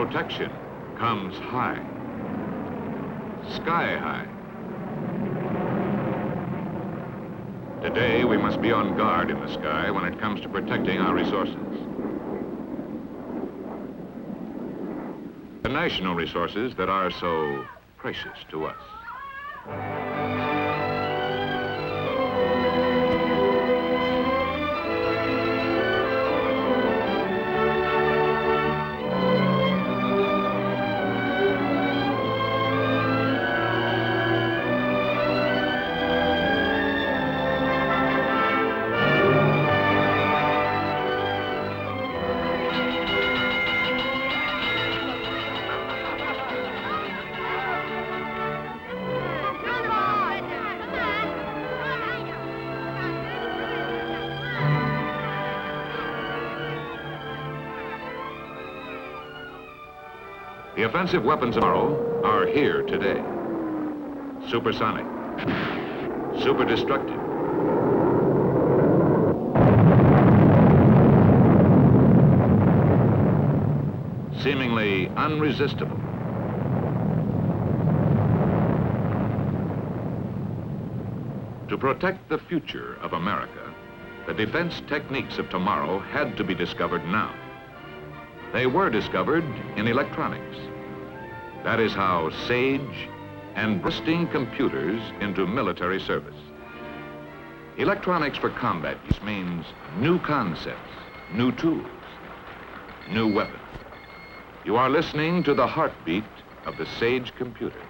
protection comes high, sky high. Today, we must be on guard in the sky when it comes to protecting our resources. The national resources that are so precious to us. The offensive weapons of tomorrow are here today. Supersonic, super destructive, seemingly unresistible. To protect the future of America, the defense techniques of tomorrow had to be discovered now. They were discovered in electronics. That is how SAGE and bursting computers into military service. Electronics for combat use means new concepts, new tools, new weapons. You are listening to the heartbeat of the SAGE computer.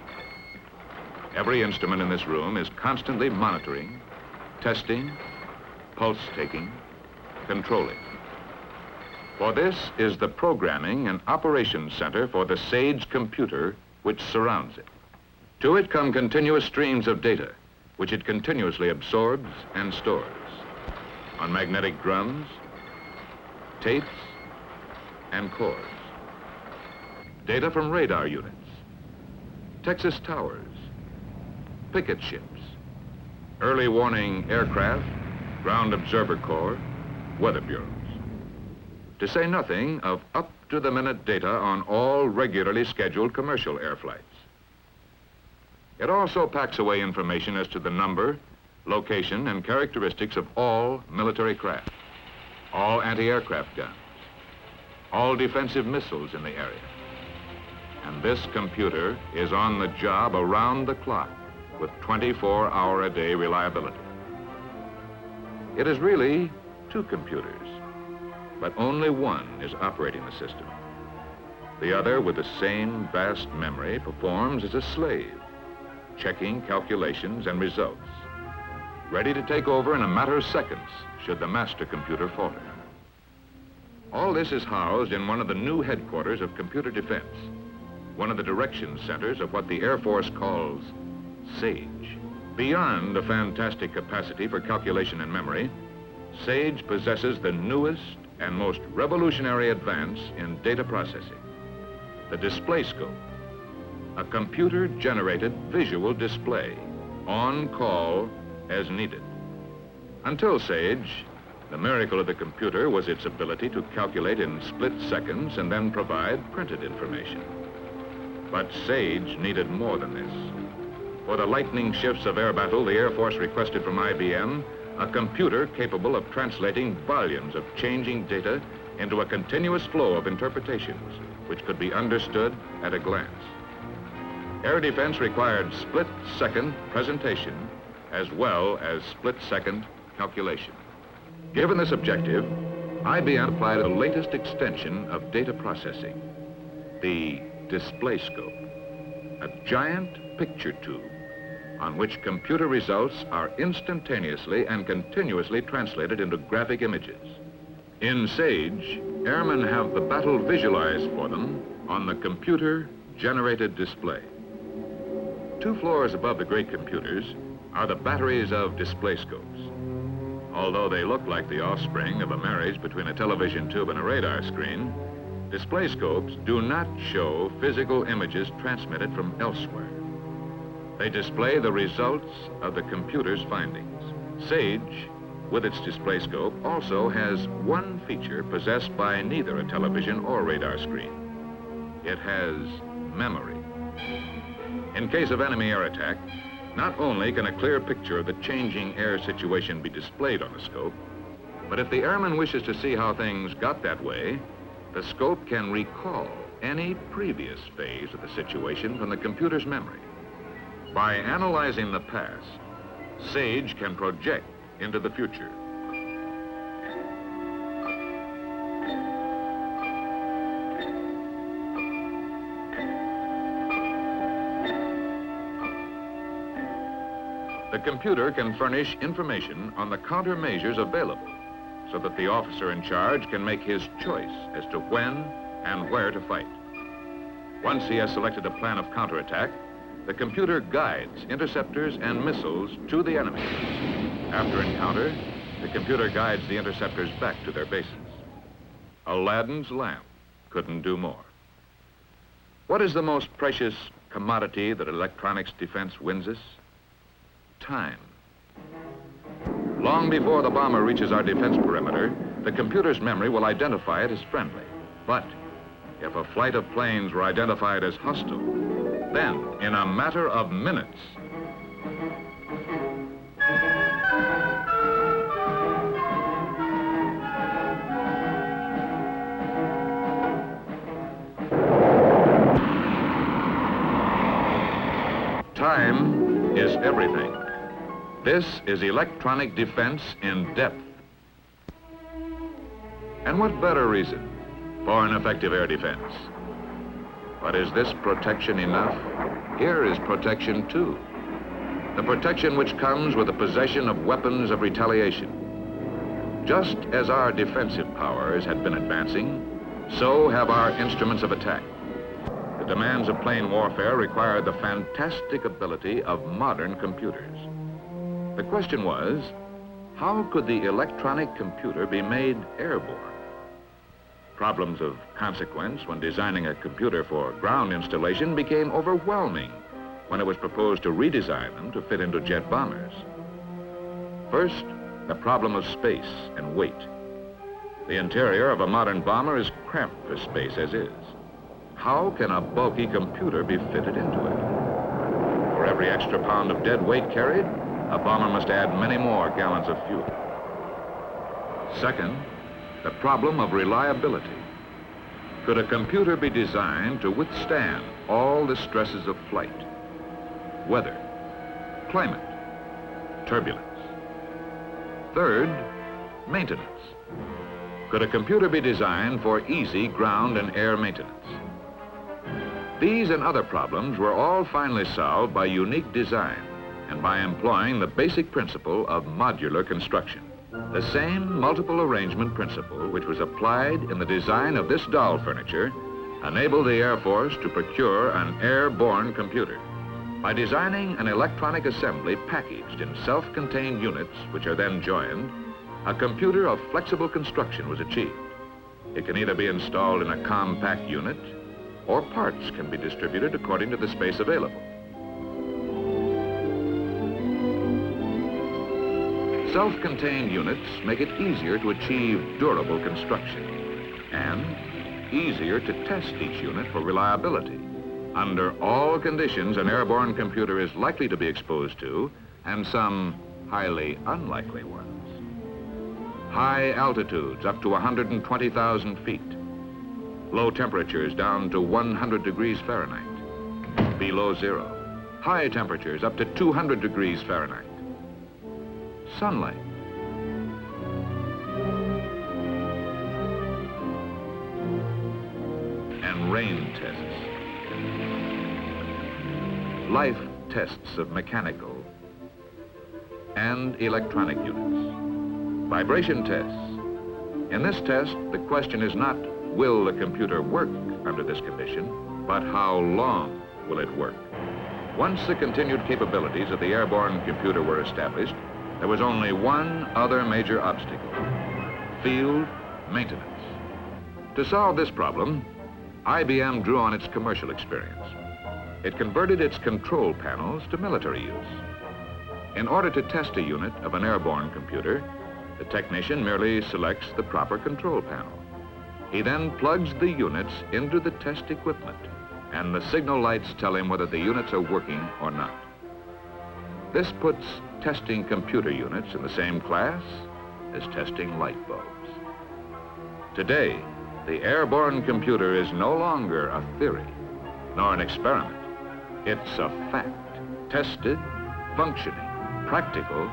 Every instrument in this room is constantly monitoring, testing, pulse taking, controlling. For this is the programming and operations center for the SAGE computer which surrounds it. To it come continuous streams of data, which it continuously absorbs and stores on magnetic drums, tapes, and cores. Data from radar units, Texas towers, picket ships, early warning aircraft, ground observer corps, weather bureaus. To say nothing of up-to-the-minute data on all regularly scheduled commercial air flights. It also packs away information as to the number, location, and characteristics of all military craft, all anti-aircraft guns, all defensive missiles in the area. And this computer is on the job around the clock with 24-hour-a-day reliability. It is really two computers, but only one is operating the system. The other, with the same vast memory, performs as a slave, checking calculations and results, ready to take over in a matter of seconds should the master computer falter. All this is housed in one of the new headquarters of computer defense, one of the direction centers of what the Air Force calls SAGE. Beyond the fantastic capacity for calculation and memory, SAGE possesses the newest and most revolutionary advance in data processing, the display scope, a computer-generated visual display, on call as needed. Until SAGE, the miracle of the computer was its ability to calculate in split seconds and then provide printed information. But SAGE needed more than this. For the lightning shifts of air battle, the Air Force requested from IBM a computer capable of translating volumes of changing data into a continuous flow of interpretations which could be understood at a glance. Air defense required split-second presentation as well as split-second calculation. Given this objective, IBM applied the latest extension of data processing, the display scope, a giant picture tube on which computer results are instantaneously and continuously translated into graphic images. In SAGE, airmen have the battle visualized for them on the computer-generated display. 2 floors above the great computers are the batteries of display scopes. Although they look like the offspring of a marriage between a television tube and a radar screen, display scopes do not show physical images transmitted from elsewhere. They display the results of the computer's findings. SAGE, with its display scope, also has one feature possessed by neither a television or radar screen. It has memory. In case of enemy air attack, not only can a clear picture of the changing air situation be displayed on the scope, but if the airman wishes to see how things got that way, the scope can recall any previous phase of the situation from the computer's memory. By analyzing the past, SAGE can project into the future. The computer can furnish information on the countermeasures available so that the officer in charge can make his choice as to when and where to fight. Once he has selected a plan of counterattack, the computer guides interceptors and missiles to the enemy. After encounter, the computer guides the interceptors back to their bases. Aladdin's lamp couldn't do more. What is the most precious commodity that electronics defense wins us? Time. Long before the bomber reaches our defense perimeter, the computer's memory will identify it as friendly. But if a flight of planes were identified as hostile, then in a matter of minutes, time is everything. This is electronic defense in depth. And what better reason for an effective air defense? But is this protection enough? Here is protection too. The protection which comes with the possession of weapons of retaliation. Just as our defensive powers had been advancing, so have our instruments of attack. The demands of plane warfare require the fantastic ability of modern computers. The question was, how could the electronic computer be made airborne? Problems of consequence when designing a computer for ground installation became overwhelming when it was proposed to redesign them to fit into jet bombers. First, the problem of space and weight. The interior of a modern bomber is cramped for space as is. How can a bulky computer be fitted into it? For every extra pound of dead weight carried, a bomber must add many more gallons of fuel. Second, the problem of reliability. Could a computer be designed to withstand all the stresses of flight? Weather, climate, turbulence. Third, maintenance. Could a computer be designed for easy ground and air maintenance? These and other problems were all finally solved by unique design and by employing the basic principle of modular construction. The same multiple arrangement principle which was applied in the design of this doll furniture enabled the Air Force to procure an airborne computer. By designing an electronic assembly packaged in self-contained units which are then joined, a computer of flexible construction was achieved. It can either be installed in a compact unit or parts can be distributed according to the space available. Self-contained units make it easier to achieve durable construction and easier to test each unit for reliability. Under all conditions, an airborne computer is likely to be exposed to, and some highly unlikely ones. High altitudes up to 120,000 feet. Low temperatures down to 100 degrees Fahrenheit. Below zero. High temperatures up to 200 degrees Fahrenheit. Sunlight. And rain tests. Life tests of mechanical and electronic units. Vibration tests. In this test, the question is not, will the computer work under this condition, but how long will it work? Once the continued capabilities of the airborne computer were established, there was only one other major obstacle: field maintenance. To solve this problem, IBM drew on its commercial experience. It converted its control panels to military use. In order to test a unit of an airborne computer, the technician merely selects the proper control panel. He then plugs the units into the test equipment, and the signal lights tell him whether the units are working or not. This puts testing computer units in the same class as testing light bulbs. Today, the airborne computer is no longer a theory, nor an experiment. It's a fact, tested, functioning, practical,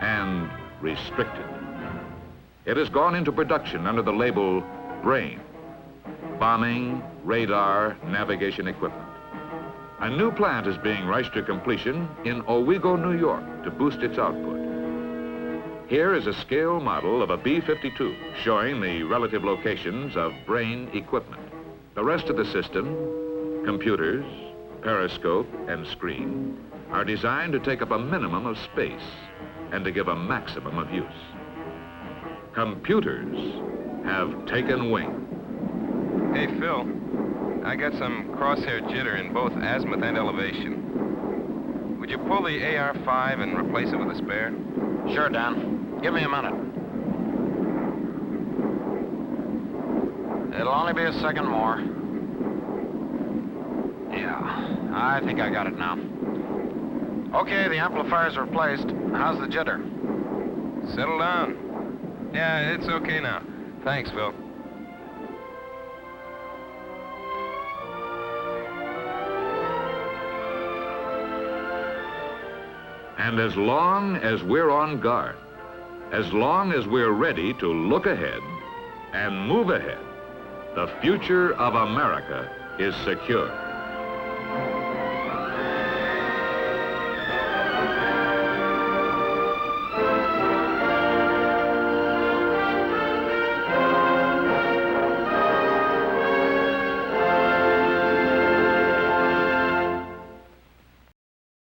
and restricted. It has gone into production under the label BRAIN, bombing, radar, navigation equipment. A new plant is being rushed to completion in Owego, New York, to boost its output. Here is a scale model of a B-52 showing the relative locations of BRAIN equipment. The rest of the system, computers, periscope, and screen, are designed to take up a minimum of space and to give a maximum of use. Computers have taken wing. Hey, Phil, I got some crosshair jitter in both azimuth and elevation. Would you pull the AR-5 and replace it with a spare? Sure, Dan. Give me a minute. It'll only be a second more. Yeah, I think I got it now. Okay, the amplifier's replaced. How's the jitter? Settle down. Yeah, it's okay now. Thanks, Phil. And as long as we're on guard, as long as we're ready to look ahead and move ahead, the future of America is secure.